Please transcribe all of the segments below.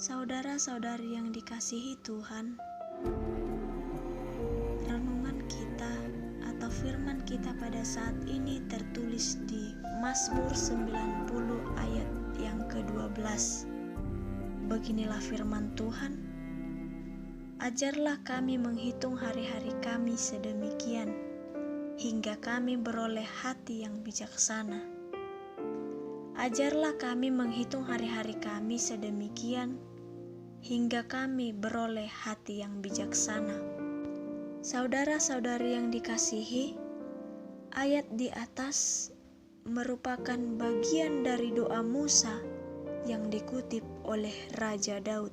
Saudara-saudari yang dikasihi Tuhan, renungan kita atau firman kita pada saat ini tertulis di Mazmur 90 ayat yang ke-12. Beginilah firman Tuhan, ajarlah kami menghitung hari-hari kami sedemikian, hingga kami beroleh hati yang bijaksana. Ajarlah kami menghitung hari-hari kami sedemikian, hingga kami beroleh hati yang bijaksana. Saudara-saudari yang dikasihi, ayat di atas merupakan bagian dari doa Musa yang dikutip oleh Raja Daud.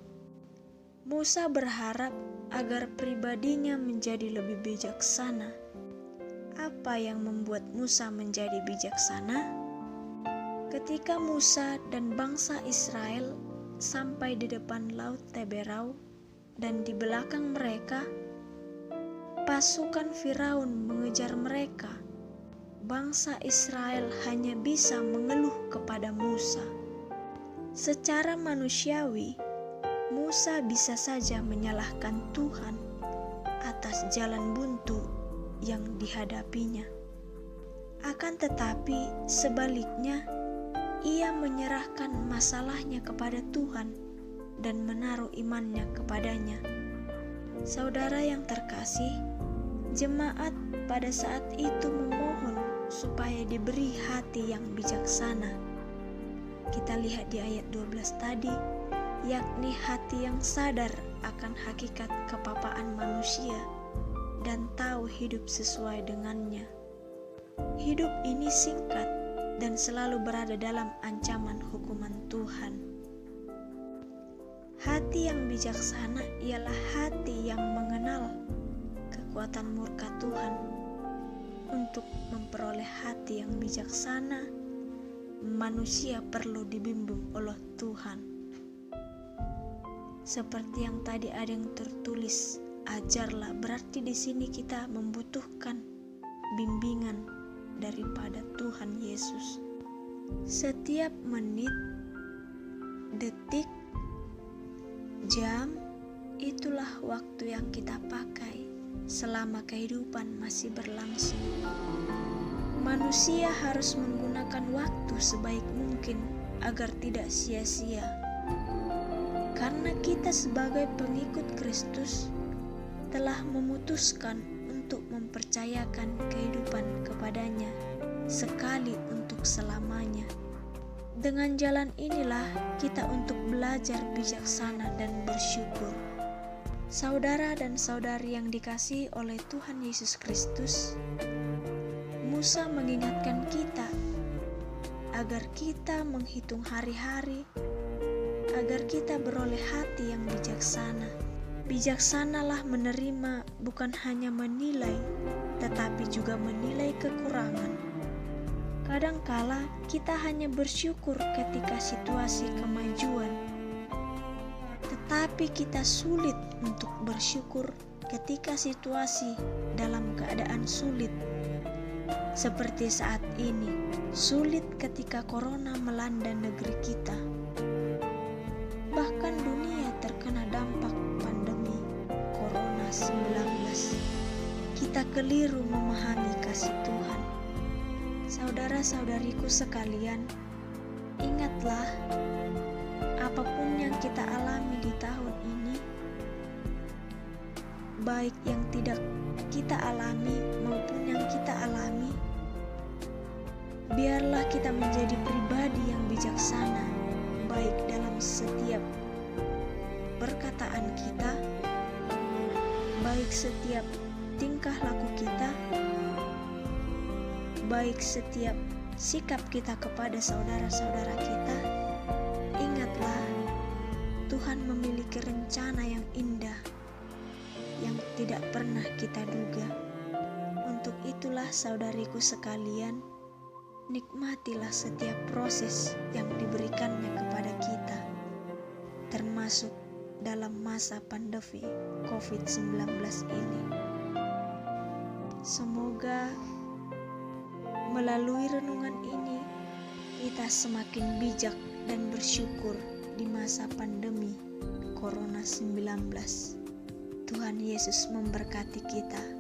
Musa berharap agar pribadinya menjadi lebih bijaksana. Apa yang membuat Musa menjadi bijaksana? Ketika Musa dan bangsa Israel sampai di depan Laut Teberau dan di belakang mereka, pasukan Firaun mengejar mereka. Bangsa Israel hanya bisa mengeluh kepada Musa. Secara manusiawi, Musa bisa saja menyalahkan Tuhan atas jalan buntu yang dihadapinya. Akan tetapi sebaliknya, ia menyerahkan masalahnya kepada Tuhan dan menaruh imannya kepadanya. Saudara yang terkasih, jemaat pada saat itu memohon supaya diberi hati yang bijaksana. Kita lihat di ayat 12 tadi, yakni hati yang sadar akan hakikat kepapaan manusia dan tahu hidup sesuai dengannya. Hidup ini singkat dan selalu berada dalam ancaman hukuman Tuhan. Hati yang bijaksana ialah hati yang mengenal kekuatan murka Tuhan. Untuk memperoleh hati yang bijaksana, manusia perlu dibimbing oleh Tuhan. Seperti yang tadi ada yang tertulis, ajarlah, berarti di sini kita membutuhkan bimbingan daripada Tuhan Yesus. Setiap menit, detik, jam, itulah waktu yang kita pakai selama kehidupan masih berlangsung. Manusia harus menggunakan waktu sebaik mungkin agar tidak sia-sia. Karena kita sebagai pengikut Kristus telah memutuskan untuk mempercayakan kehidupan kepadanya sekali untuk selamanya. Dengan jalan inilah kita untuk belajar bijaksana dan bersyukur. Saudara dan saudari yang dikasihi oleh Tuhan Yesus Kristus, Musa mengingatkan kita agar kita menghitung hari-hari, agar kita beroleh hati yang bijaksana. Bijaksanalah menerima, bukan hanya menilai, tetapi juga menilai kekurangan. Kadangkala kita hanya bersyukur ketika situasi kemajuan, tetapi kita sulit untuk bersyukur ketika situasi dalam keadaan sulit. Seperti saat ini, sulit ketika corona melanda negeri kita. Bahkan dunia terkena dampak pandemi Corona-19. Kita keliru memahami kasih Tuhan. Saudara-saudariku sekalian, ingatlah, apapun yang kita alami di tahun ini, baik yang tidak kita alami maupun yang kita alami, biarlah kita menjadi pribadi yang bijaksana, baik dalam setiap perkataan kita, baik setiap tingkah laku kita, baik setiap sikap kita kepada saudara-saudara kita. Ingatlah, Tuhan memiliki rencana yang indah yang tidak pernah kita duga. Untuk itulah saudariku sekalian, nikmatilah setiap proses yang diberikannya kepada kita, termasuk dalam masa pandemi COVID-19 ini. Semoga melalui renungan ini kita semakin bijak dan bersyukur di masa pandemi Corona 19. Tuhan Yesus memberkati kita.